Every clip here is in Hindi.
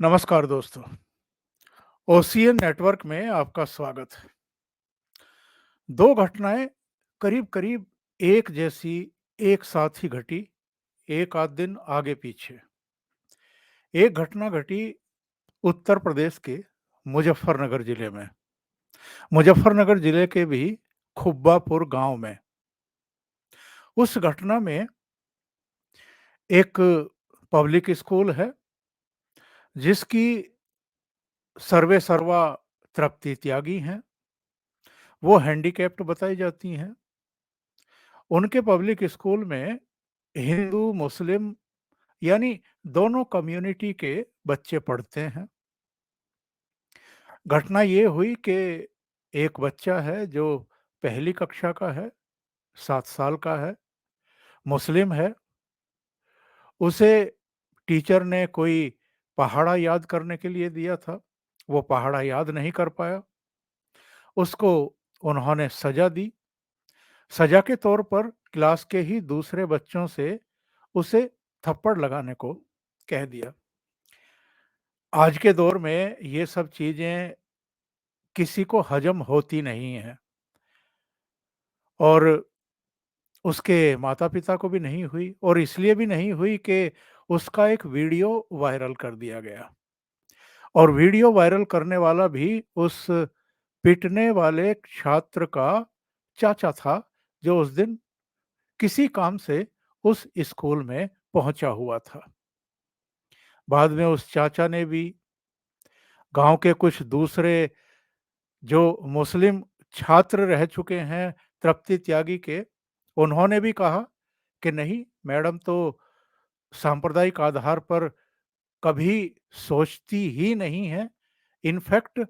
नमस्कार दोस्तों। ओशियन नेटवर्क में आपका स्वागत है। दो घटनाएं करीब-करीब एक जैसी एक साथ ही घटी, एक आध दिन आगे पीछे। एक घटना घटी उत्तर प्रदेश के मुजफ्फरनगर जिले में। मुजफ्फरनगर जिले के भी खुब्बापुर गांव में। उस घटना में एक पब्लिक स्कूल है जिसकी सर्वे सर्वा तृप्ति त्यागी हैं। वो हैंडीकैप्ड बताई जाती हैं। उनके पब्लिक स्कूल में हिंदू, मुस्लिम यानी दोनों कम्युनिटी के बच्चे पढ़ते हैं। घटना ये हुई कि एक बच्चा है जो पहली कक्षा का है, 7 साल का है, मुस्लिम है। उसे टीचर ने कोई पहाड़ा याद करने के लिए दिया था। वो पहाड़ा याद नहीं कर पाया। उसको उन्होंने सज़ा दी। सज़ा के तौर पर क्लास के ही दूसरे बच्चों से उसे थप्पड़ लगाने को कह दिया। आज के दौर में ये सब चीज़ें किसी को हजम होती नहीं हैं और उसके माता-पिता को भी नहीं हुई और इसलिए भी नहीं हुई कि उसका एक वीडियो वायरल कर दिया गया और वीडियो वायरल करने वाला भी उस पिटने वाले छात्र का चाचा था, जो उस दिन किसी काम से उस स्कूल में पहुंचा हुआ था। बाद में उस चाचा ने भी गांव के कुछ दूसरे जो मुस्लिम छात्र रह चुके हैं तृप्ति त्यागी के, उन्होंने भी कहा कि नहीं, मैडम तो सांप्रदायिक आधार पर कभी सोचती ही नहीं है। इनफैक्ट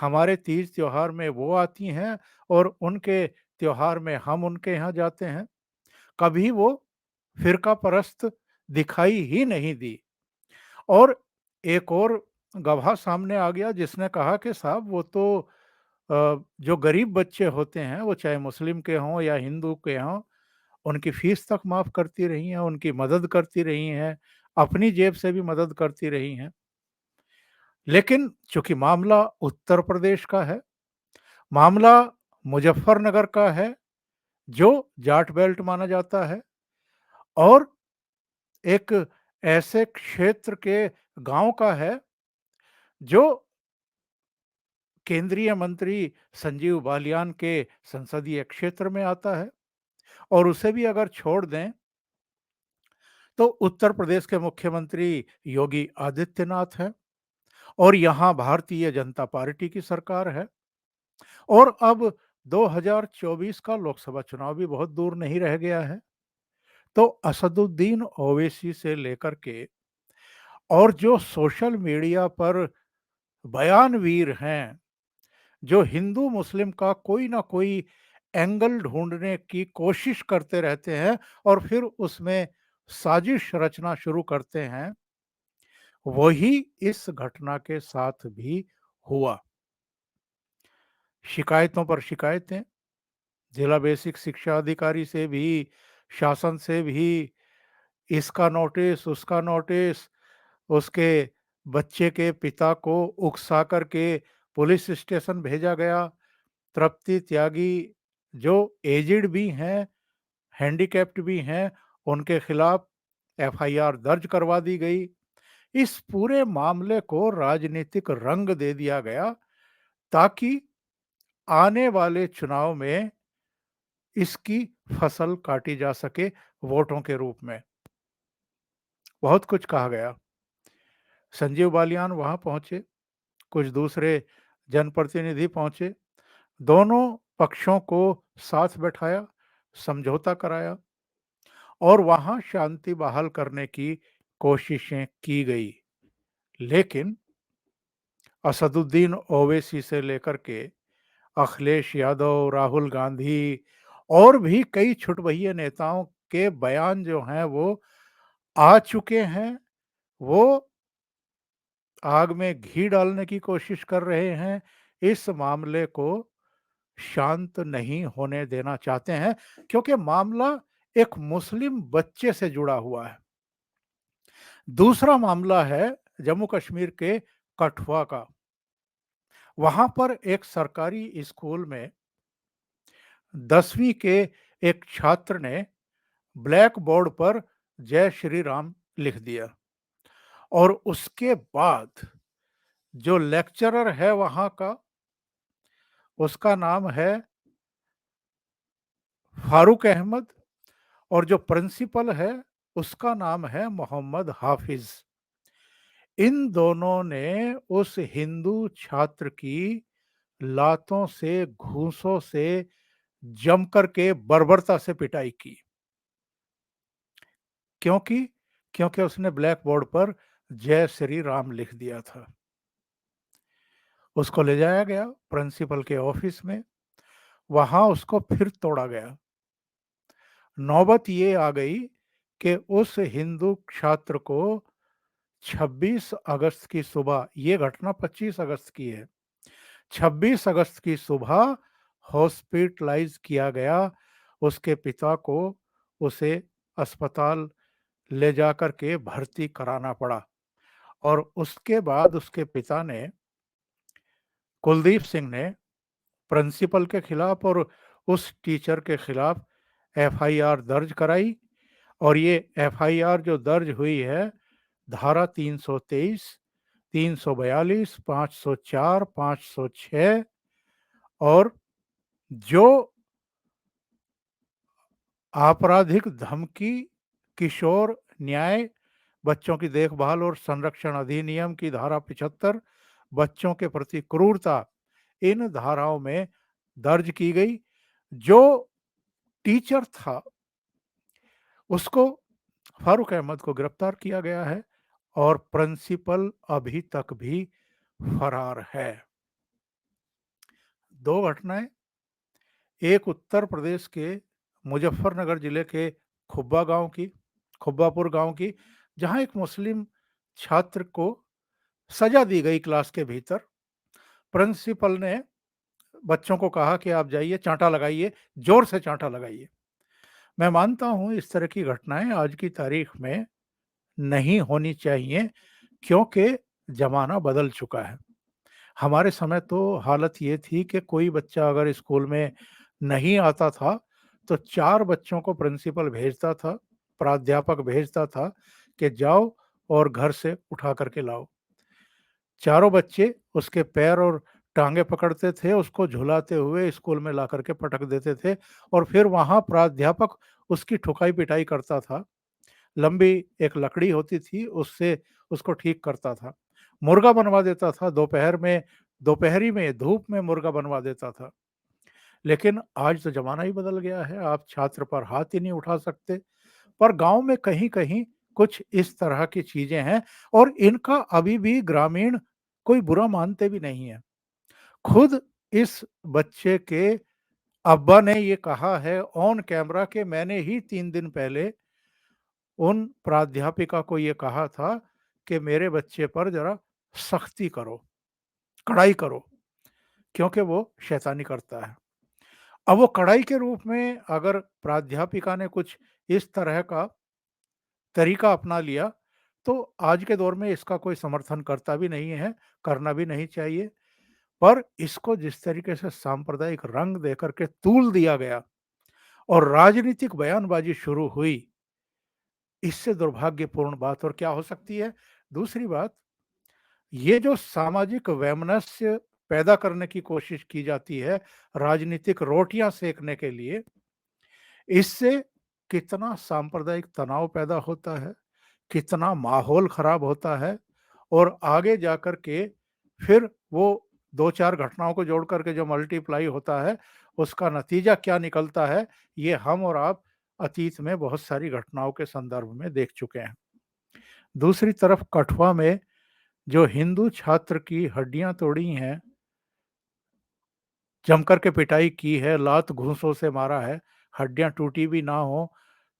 हमारे तीज त्योहार में वो आती हैं और उनके त्योहार में हम उनके यहाँ जाते हैं। कभी वो फ़िरका परस्त दिखाई ही नहीं दी। और एक और गवाह सामने आ गया जिसने कहा कि साहब वो तो जो गरीब बच्चे होते हैं, वो चाहे मुस्लिम के हों या हिंदू के हों, उनकी फ़ीस तक माफ़ करती रही हैं, उनकी मदद करती रही हैं, अपनी जेब से भी मदद करती रही हैं। लेकिन चूँकि मामला उत्तर प्रदेश का है, मामला मुज़फ्फ़रनगर का है, जो जाट बेल्ट माना जाता है और एक ऐसे क्षेत्र के गाँव का है, जो केंद्रीय मंत्री संजीव बालियान के संसदीय क्षेत्र में आता है और उसे भी अगर छोड़ दें, तो उत्तर प्रदेश के मुख्यमंत्री योगी आदित्यनाथ हैं और यहाँ भारतीय जनता पार्टी की सरकार है और अब 2024 का लोकसभा चुनाव भी बहुत दूर नहीं रह गया है। तो असदुद्दीन ओवैसी से लेकर के और जो सोशल मीडिया पर बयानवीर हैं, जो हिंदू मुस्लिम का कोई ना कोई एंगल ढूंढने की कोशिश करते रहते हैं और फिर उसमें साजिश रचना शुरू करते हैं, वही इस घटना के साथ भी हुआ। शिकायतों पर शिकायतें, जिला बेसिक शिक्षा अधिकारी से भी, शासन से भी, इसका नोटिस, उसका नोटिस, उसके बच्चे के पिता को उकसा करके पुलिस स्टेशन भेजा गया। तृप्ति त्यागी जो एजिड भी हैं, हैंडीकैप्ड भी हैं, उनके खिलाफ एफआईआर दर्ज करवा दी गई। इस पूरे मामले को राजनीतिक रंग दे दिया गया ताकि आने वाले चुनाव में इसकी फसल काटी जा सके वोटों के रूप में। बहुत कुछ कहा गया। संजीव बालियान वहाँ पहुँचे, कुछ दूसरे जनप्रतिनिधि पहुँचे, दोनों पक्षों को साथ बैठाया, समझौता कराया और वहाँ शांति बहाल करने की कोशिशें की गई। लेकिन असदुद्दीन ओवैसी से लेकर के अखिलेश यादव, राहुल गांधी और भी कई छुटभइये नेताओं के बयान जो हैं वो आ चुके हैं। वो आग में घी डालने की कोशिश कर रहे हैं। इस मामले को शांत नहीं होने देना चाहते हैं क्योंकि मामला एक मुस्लिम बच्चे से जुड़ा हुआ है। दूसरा मामला है जम्मू कश्मीर के कठुआ का। वहाँ पर एक सरकारी स्कूल में 10वीं के एक छात्र ने ब्लैक बोर्ड पर जय श्री राम लिख दिया और उसके बाद जो लेक्चरर है वहाँ का, उसका नाम है फारूक अहमद, और जो प्रिंसिपल है उसका नाम है मोहम्मद हाफिज। इन दोनों ने उस हिंदू छात्र की लातों से, घूंसों से जमकर के बर्बरता से पिटाई की। क्योंकि क्योंकि उसने ब्लैक बोर्ड पर जय श्री राम लिख दिया था। उसको ले जाया गया प्रिंसिपल के ऑफिस में, वहां उसको फिर तोड़ा गया। नौबत ये आ गई कि उस हिंदू छात्र को 26 अगस्त की सुबह, ये घटना 25 अगस्त की है, 26 अगस्त की सुबह हॉस्पिटलाइज किया गया। उसके पिता को उसे अस्पताल ले जाकर के भर्ती कराना पड़ा और उसके बाद उसके पिता ने, कुलदीप सिंह ने, प्रिंसिपल के खिलाफ और उस टीचर के खिलाफ एफआईआर दर्ज कराई। और ये एफआईआर जो दर्ज हुई है, धारा 323, 342, 504, 506 और जो आपराधिक धमकी, किशोर न्याय, बच्चों की देखभाल और संरक्षण अधिनियम की धारा 75, बच्चों के प्रति क्रूरता, इन धाराओं में दर्ज की गई। जो टीचर था उसको, फारूक अहमद को गिरफ्तार किया गया है और प्रिंसिपल अभी तक भी फरार है। दो घटनाएं, एक उत्तर प्रदेश के मुजफ्फरनगर जिले के खुब्बा गांव की, खुब्बापुर गांव की, जहां एक मुस्लिम छात्र को सजा दी गई क्लास के भीतर। प्रिंसिपल ने बच्चों को कहा कि आप जाइए चांटा लगाइए, जोर से चांटा लगाइए। मैं मानता हूं इस तरह की घटनाएं आज की तारीख में नहीं होनी चाहिए, क्योंकि जमाना बदल चुका है। हमारे समय तो हालत ये थी कि कोई बच्चा अगर स्कूल में नहीं आता था तो 4 बच्चों को प्रिंसिपल भेजता था, प्राध्यापक भेजता था कि जाओ और घर से उठा करके लाओ। चारों बच्चे उसके पैर और टांगे पकड़ते थे, उसको झुलाते हुए स्कूल में ला करके पटक देते थे और फिर वहाँ प्राध्यापक उसकी ठुकाई पिटाई करता था। लंबी एक लकड़ी होती थी, उससे उसको ठीक करता था। मुर्गा बनवा देता था दोपहर में, दोपहरी में धूप में मुर्गा बनवा देता था। लेकिन आज तो ज़माना ही बदल गया है, आप छात्र पर हाथ ही नहीं उठा सकते। पर गाँव में कहीं-कहीं कुछ इस तरह की चीज़ें हैं और इनका अभी भी ग्रामीण कोई बुरा मानते भी नहीं हैं। खुद इस बच्चे के अब्बा ने ये कहा है ऑन कैमरा कि मैंने ही 3 दिन पहले उन प्राध्यापिका को ये कहा था कि मेरे बच्चे पर ज़रा सख्ती करो, कड़ाई करो, क्योंकि वो शैतानी करता है। अब वो कड़ाई के रूप में अगर प्राध्यापिका ने कुछ इस तरह का तरीका अपना लिया, तो आज के दौर में इसका कोई समर्थन करता भी नहीं है, करना भी नहीं चाहिए। पर इसको जिस तरीके से सांप्रदायिक रंग देकर के तूल दिया गया और राजनीतिक बयानबाजी शुरू हुई, इससे दुर्भाग्यपूर्ण बात और क्या हो सकती है? दूसरी बात, ये जो सामाजिक वैमनस्य पैदा करने की कोशिश की जाती है, राजनीतिक रोटियां सेकने के लिए, इससे कितना सांप्रदायिक तनाव पैदा होता है, कितना माहौल खराब होता है और आगे जाकर के फिर वो 2-4 घटनाओं को जोड़ कर के जो मल्टीप्लाई होता है, उसका नतीजा क्या निकलता है, ये हम और आप अतीत में बहुत सारी घटनाओं के संदर्भ में देख चुके हैं। दूसरी तरफ कठुआ में जो हिंदू छात्र की हड्डियां तोड़ी हैं, जमकर के पिटाई की है, लात घूंसों से मारा है, हड्डियां टूटी भी ना हो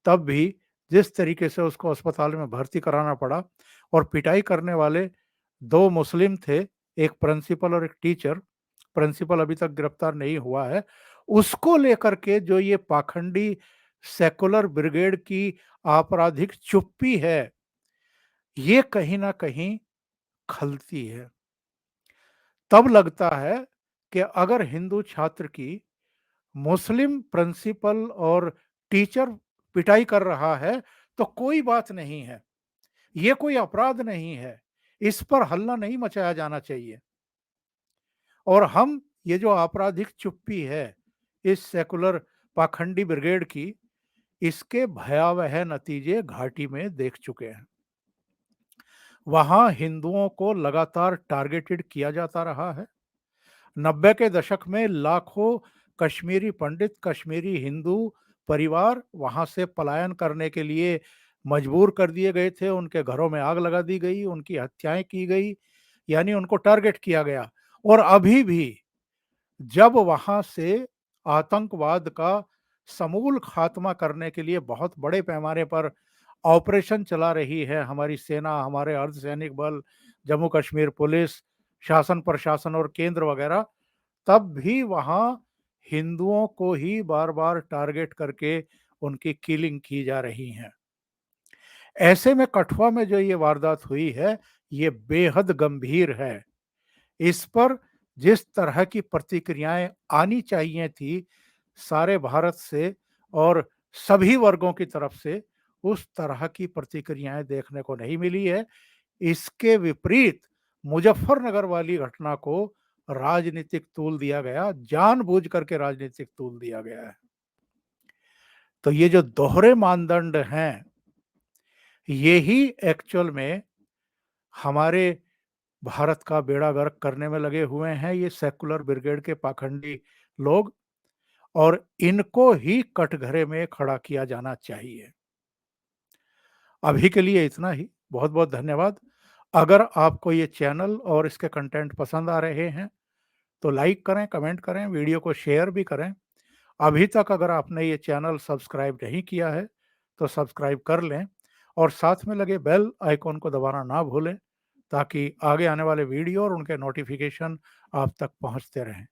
तब भी जिस तरीके से उसको अस्पताल में भर्ती कराना पड़ा और पिटाई करने वाले 2 मुस्लिम थे, एक प्रिंसिपल और एक टीचर, प्रिंसिपल अभी तक गिरफ्तार नहीं हुआ है। उसको लेकर के जो ये पाखंडी सेकुलर ब्रिगेड की आपराधिक चुप्पी है, ये कहीं न कहीं खलती है। तब लगता है कि अगर हिंदू छात्र की मुस्लिम प्रिंसिपल और टीचर पिटाई कर रहा है तो कोई बात नहीं है, ये कोई अपराध नहीं है, इस पर हल्ला नहीं मचाया जाना चाहिए। और हम ये जो आपराधिक चुप्पी है इस सेकुलर पाखंडी ब्रिगेड की, इसके भयावह नतीजे घाटी में देख चुके हैं। वहां हिंदुओं को लगातार टारगेटेड किया जाता रहा है। 90 के दशक में लाखों कश्मीरी पंडित, कश्मीरी हिंदू परिवार वहां से पलायन करने के लिए मजबूर कर दिए गए थे। उनके घरों में आग लगा दी गई, उनकी हत्याएं की गई, यानी उनको टारगेट किया गया। और अभी भी जब वहां से आतंकवाद का समूल खात्मा करने के लिए बहुत बड़े पैमाने पर ऑपरेशन चला रही है हमारी सेना, हमारे अर्धसैनिक बल, जम्मू कश्मीर पुलिस, शासन प्रशासन और केंद्र वगैरह, तब भी वहां हिंदुओं को ही बार बार टारगेट करके उनकी किलिंग की जा रही है। ऐसे में कठुआ में जो ये वारदात हुई है, ये बेहद गंभीर है। इस पर जिस तरह की प्रतिक्रियाएं आनी चाहिए थी सारे भारत से और सभी वर्गों की तरफ से, उस तरह की प्रतिक्रियाएं देखने को नहीं मिली है। इसके विपरीत मुजफ्फरनगर वाली घटना को राजनीतिक तूल दिया गया, जानबूझ करके राजनीतिक तूल दिया गया है। तो ये जो दोहरे मानदंड हैं, ये ही एक्चुअल में हमारे भारत का बेड़ा गर्क करने में लगे हुए हैं ये सेकुलर ब्रिगेड के पाखंडी लोग, और इनको ही कटघरे में खड़ा किया जाना चाहिए। अभी के लिए इतना ही। बहुत बहुत धन्यवाद। अगर आपको ये चैनल और इसके कंटेंट पसंद आ रहे हैं तो लाइक करें, कमेंट करें, वीडियो को शेयर भी करें। अभी तक अगर आपने ये चैनल सब्सक्राइब नहीं किया है तो सब्सक्राइब कर लें और साथ में लगे बेल आइकॉन को दबाना ना भूलें, ताकि आगे आने वाले वीडियो और उनके नोटिफिकेशन आप तक पहुंचते रहें।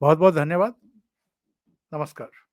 बहुत बहुत धन्यवाद। नमस्कार।